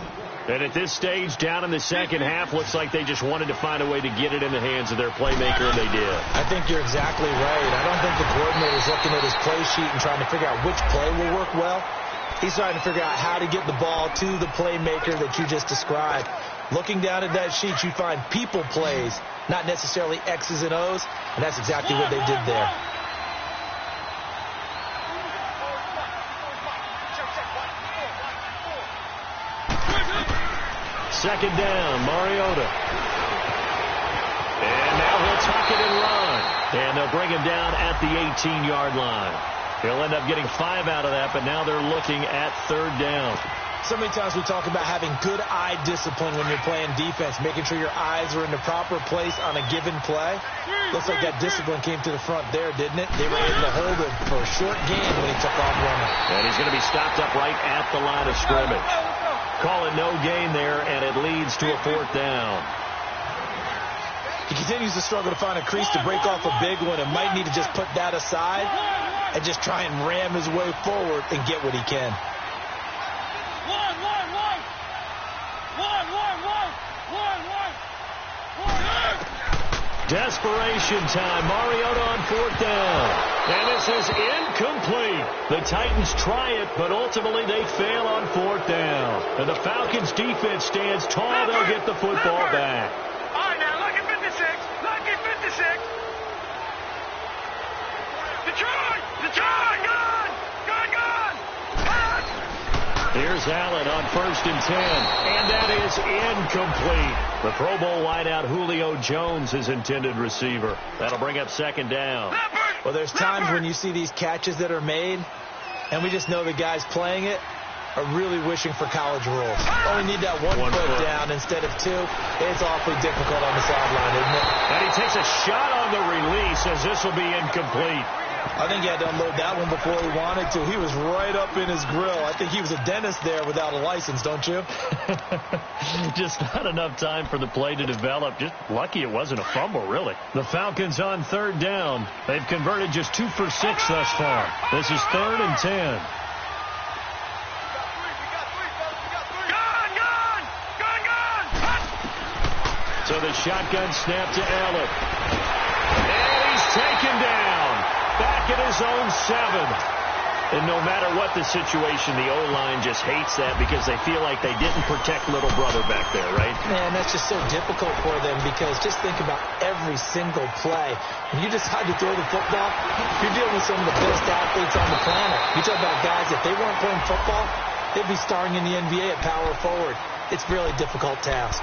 And at this stage, down in the second half, looks like they just wanted to find a way to get it in the hands of their playmaker, and they did. I think you're exactly right. I don't think the coordinator's looking at his play sheet and trying to figure out which play will work well. He's trying to figure out how to get the ball to the playmaker that you just described. Looking down at that sheet, you find people plays, not necessarily X's and O's, and that's exactly what they did there. Second down, Mariota. And now he'll tuck it and run. And they'll bring him down at the 18-yard line. He'll end up getting 5 out of that, but now they're looking at 3rd down. So many times we talk about having good eye discipline when you're playing defense, making sure your eyes are in the proper place on a given play. Looks like that discipline came to the front there, didn't it? They were able to hold him for a short game when he took off running. And he's going to be stopped up right at the line of scrimmage. Call it no gain there, and it leads to a 4th down. He continues to struggle to find a crease to break off a big one and might need to just put that aside and just try and ram his way forward and get what he can. Desperation time. Mariota on 4th down. And this is incomplete. The Titans try it, but ultimately they fail on 4th down. And the Falcons defense stands tall. They'll get the football back. All right, now, look at 56. Look at 56. Detroit! Gone! Here's Allen on 1st and 10. And that is incomplete. The Pro Bowl wideout Julio Jones is intended receiver. That'll bring up 2nd down. Well, there's times when you see these catches that are made, and we just know the guys playing it are really wishing for college rules. Only need that one foot down instead of 2. It's awfully difficult on the sideline, isn't it? And he takes a shot on the release as this will be incomplete. I think he had to unload that one before he wanted to. He was right up in his grill. I think he was a dentist there without a license, don't you? Just not enough time for the play to develop. Just lucky it wasn't a fumble, really. The Falcons on 3rd down. They've converted just 2 for 6 thus far. This is 3rd and 10. So the shotgun snap to Allen. And he's taken down. Back at his own 7. And no matter what the situation, the O-line just hates that because they feel like they didn't protect little brother back there, right? Man, that's just so difficult for them because just think about every single play. When you decide to throw the football, you're dealing with some of the best athletes on the planet. You talk about guys, if they weren't playing football, they'd be starring in the NBA at power forward. It's a really difficult task.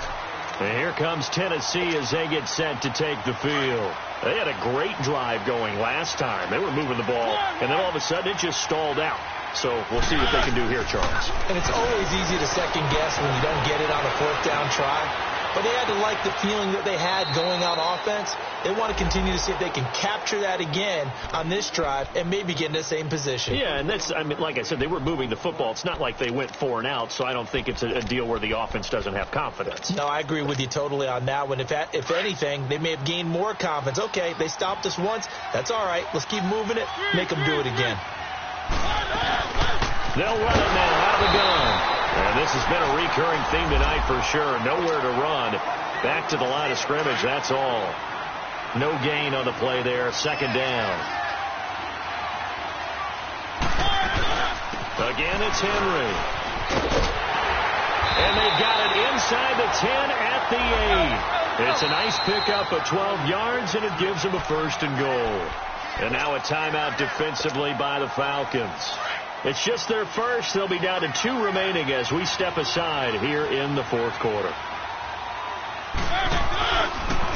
And here comes Tennessee as they get set to take the field. They had a great drive going last time. They were moving the ball, and then all of a sudden it just stalled out. So we'll see what they can do here, Charles. And it's always easy to second guess when you don't get it on a 4th down try. But they had to like the feeling that they had going on offense. They want to continue to see if they can capture that again on this drive and maybe get in the same position. Yeah, and that's, I mean, like I said, they were moving the football. It's not like they went 4 and out, so I don't think it's a deal where the offense doesn't have confidence. No, I agree with you totally on that one. If anything, they may have gained more confidence. Okay, they stopped us once. That's all right. Let's keep moving it. Make them do it again. They'll run it now out of the gun. And this has been a recurring theme tonight for sure. Nowhere to run. Back to the line of scrimmage, that's all. No gain on the play there. 2nd down. Again, it's Henry. And they've got it inside the 10 at the 8. It's a nice pickup of 12 yards, and it gives them a 1st and goal. And now a timeout defensively by the Falcons. It's just their first. They'll be down to 2 remaining as we step aside here in the 4th quarter.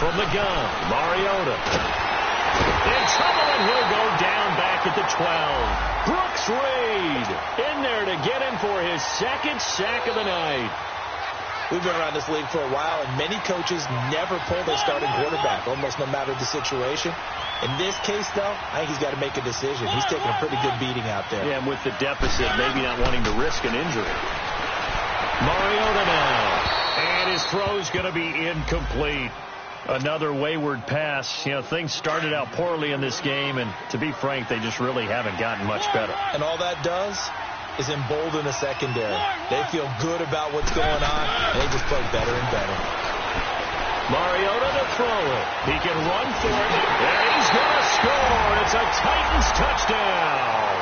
From the gun, Mariota. In trouble, and he'll go down back at the 12. Brooks Reed in there to get him for his 2nd sack of the night. We've been around this league for a while, and many coaches never pull their starting quarterback, almost no matter the situation. In this case, though, I think he's got to make a decision. He's taking a pretty good beating out there. Yeah, and with the deficit, maybe not wanting to risk an injury. Mariota now. And his throw's going to be incomplete. Another wayward pass. You know, things started out poorly in this game, and to be frank, they just really haven't gotten much better. And all that does is embolden the secondary. They feel good about what's going on, and they just play better and better. Mariota to throw it. He can run for it, and he's going to score. It's a Titans touchdown.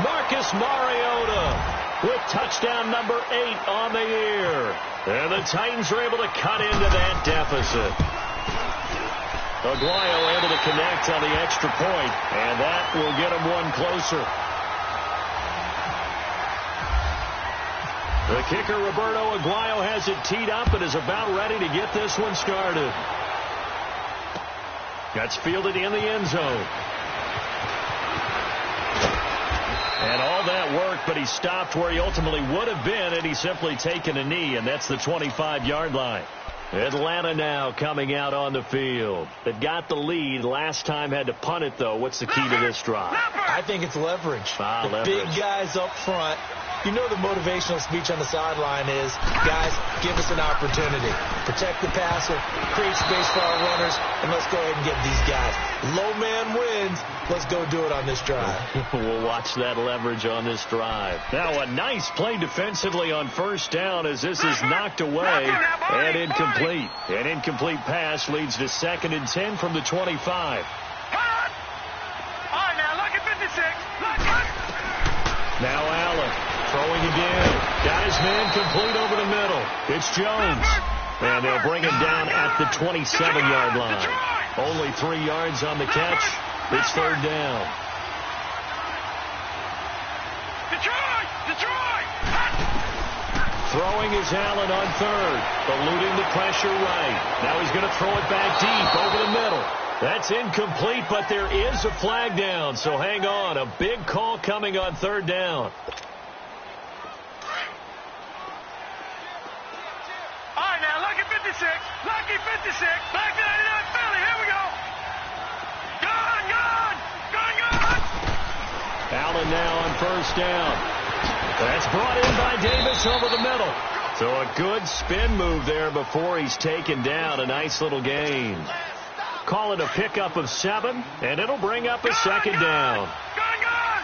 Marcus Mariota with touchdown number 8 on the year. And the Titans are able to cut into that deficit. Aguayo able to connect on the extra point, and that will get him one closer. The kicker, Roberto Aguayo, has it teed up and is about ready to get this one started. That's fielded in the end zone. And all that work, but he stopped where he ultimately would have been, and he's simply taken a knee, and that's the 25-yard line. Atlanta now coming out on the field. They got the lead. Last time had to punt it, though. What's the key to this drive? I think it's leverage. Leverage. Big guys up front. You know the motivational speech on the sideline is, guys, give us an opportunity. Protect the passer, create space for our runners, and let's go ahead and get these guys. Low man wins. Let's go do it on this drive. We'll watch that leverage on this drive. Now a nice play defensively on first down as this is knocked away and incomplete. An incomplete pass leads to 2nd and 10 from the 25. All right, now look at 56. Now Allen throwing again. Got his man complete over the middle. It's Jones. And they'll bring him down at the 27-yard line. Only 3 yards on the catch. It's 3rd down. Detroit! Throwing is Allen on 3rd. Eluding the pressure right. Now he's going to throw it back deep over the middle. That's incomplete, but there is a flag down, so hang on. A big call coming on 3rd down. All right, now lucky 56. Lucky 56. Back to 99 Philly. Here we go. Gone. Allen now on 1st down. That's brought in by Davis over the middle. So a good spin move there before he's taken down. A nice little gain. Call it a pickup of 7, and it'll bring up a 2nd down. Gone.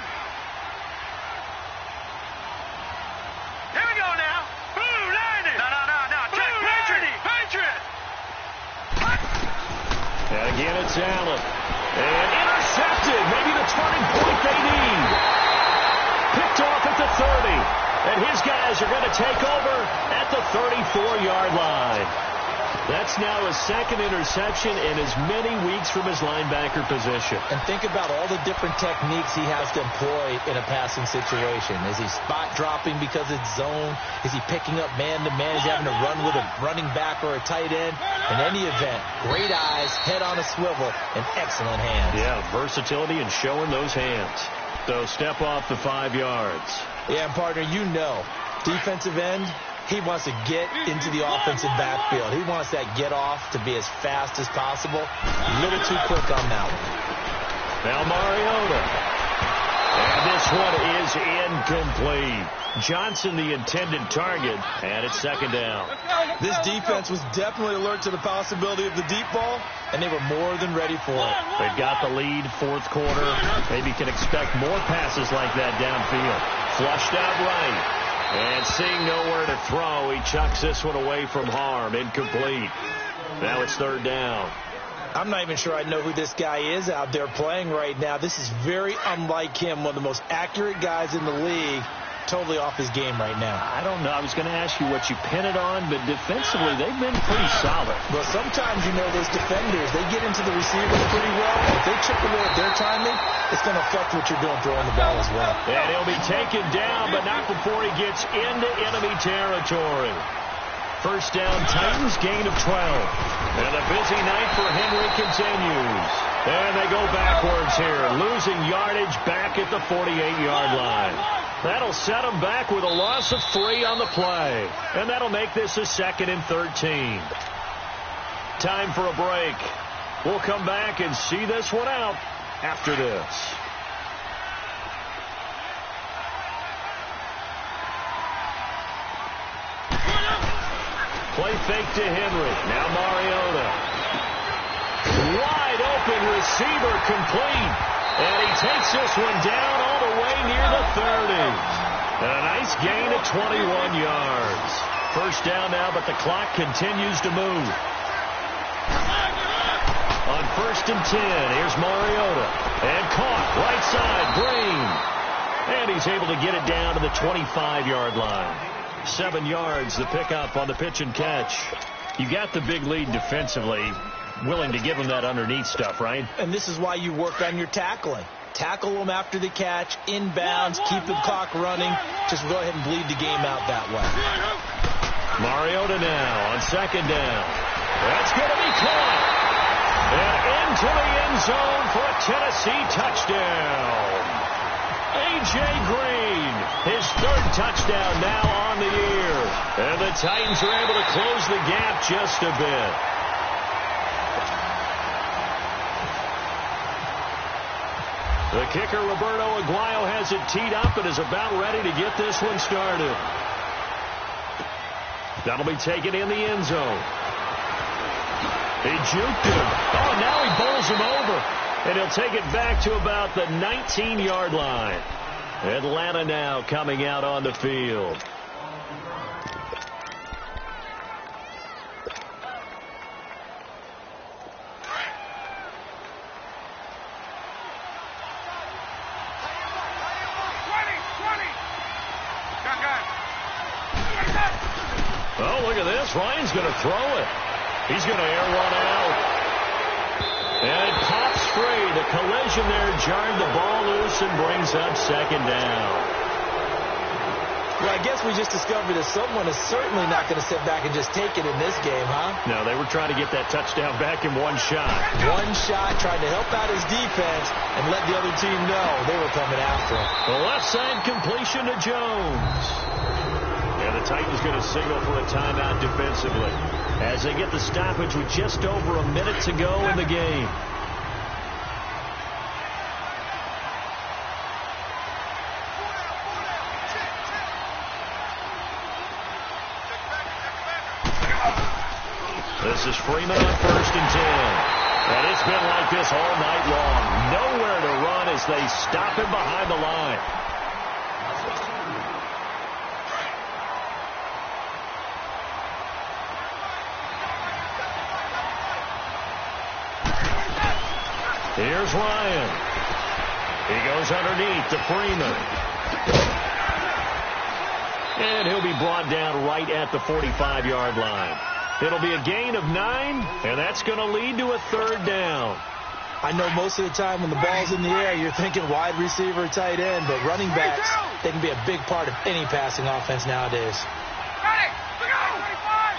Here we go now. Blue 90. No. Blue 90. Patriot. And again, it's Allen. And intercepted. Maybe the turning point they need. Picked off at the 30. And his guys are going to take over at the 34-yard line. That's now his 2nd interception in as many weeks from his linebacker position. And think about all the different techniques he has to employ in a passing situation. Is he spot dropping because it's zone? Is he picking up man-to-man? Is he having to run with a running back or a tight end? In any event, great eyes, head on a swivel, and excellent hands. Yeah, versatility and showing those hands. So step off the 5 yards. Yeah, and partner, you know, defensive end, he wants to get into the offensive backfield. He wants that get off to be as fast as possible. A little too quick on that one. Now Mariota. And this one is incomplete. Johnson the intended target, and it's 2nd down. This defense was definitely alert to the possibility of the deep ball, and they were more than ready for it. They've got the lead, 4th quarter. Maybe can expect more passes like that downfield. Flushed out right. And seeing nowhere to throw, he chucks this one away from harm. Incomplete. Now it's 3rd down. I'm not even sure I know who this guy is out there playing right now. This is very unlike him, one of the most accurate guys in the league. Totally off his game right now. I don't know. I was going to ask you what you pin it on, but defensively, they've been pretty solid. Well, sometimes, you know, those defenders, they get into the receivers pretty well. If they chip away at their timing, it's going to affect what you're doing throwing the ball as well. And he'll be taken down, but not before he gets into enemy territory. 1st down, Titans, gain of 12. And a busy night for Henry continues. And they go backwards here, losing yardage back at the 48-yard line. That'll set them back with a loss of 3 on the play. And that'll make this a 2nd and 13. Time for a break. We'll come back and see this one out after this. Play fake to Henry. Now Mariota. Wide open receiver complete. And he takes this one down all the way near the 30. And a nice gain of 21 yards. 1st down now, but the clock continues to move. On 1st and 10, here's Mariota. And caught right side, Green. And he's able to get it down to the 25-yard line. 7 yards, the pickup on the pitch and catch. You got the big lead defensively. Willing to give him that underneath stuff, right? And this is why you work on your tackling. Tackle them after the catch, inbounds, keep the clock running. Just go ahead and bleed the game out that way. Mariota now on 2nd down. That's going to be caught. And into the end zone for a Tennessee touchdown. A.J. Green, his third touchdown now on the year. And the Titans are able to close the gap just a bit. The kicker, Roberto Aguayo, has it teed up and is about ready to get this one started. That'll be taken in the end zone. He juked him. Oh, now he bowls him over. And he'll take it back to about the 19-yard line. Atlanta now coming out on the field. Oh, look at this. Ryan's going to throw it. He's going to air one out. And it pops free. The collision there jarred the ball loose and brings up second down. Well, I guess we just discovered that someone is certainly not going to sit back and just take it in this game, huh? No, they were trying to get that touchdown back in one shot. One shot, trying to help out his defense and let the other team know they were coming after him. The left side completion to Jones. And the Titans going to signal for a timeout defensively as they get the stoppage with just over a minute to go in the game. This is Freeman on 1st and 10. And it's been like this all night long. Nowhere to run as they stop him behind the line. Here's Ryan. He goes underneath to Freeman. And he'll be brought down right at the 45-yard line. It'll be a gain of 9, and that's going to lead to a third down. I know most of the time when the ball's in the air, you're thinking wide receiver, tight end, but running backs, they can be a big part of any passing offense nowadays. Ready, go! 25!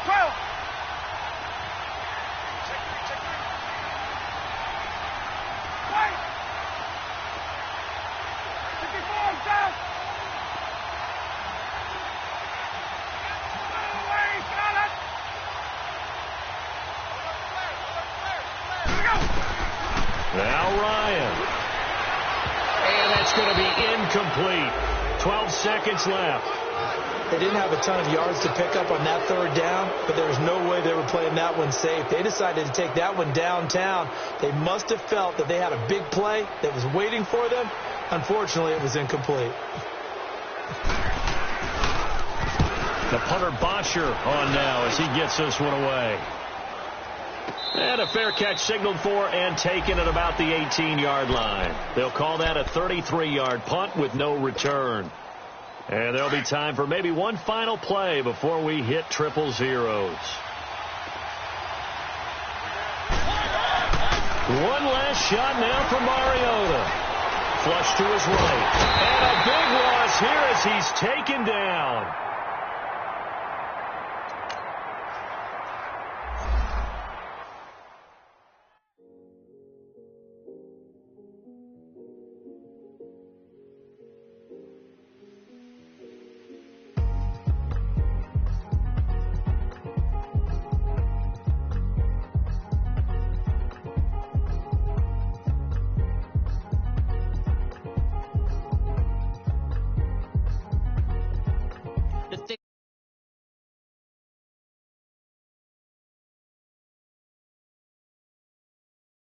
12! Now Ryan. And that's going to be incomplete. 12 seconds left. They didn't have a ton of yards to pick up on that third down, but there was no way they were playing that one safe. They decided to take that one downtown. They must have felt that they had a big play that was waiting for them. Unfortunately, it was incomplete. The punter Bosher on now as he gets this one away. And a fair catch signaled for and taken at about the 18-yard line. They'll call that a 33-yard punt with no return. And there'll be time for maybe one final play before we hit triple zeros. One last shot now for Mariota. Flush to his right. And a big loss here as he's taken down.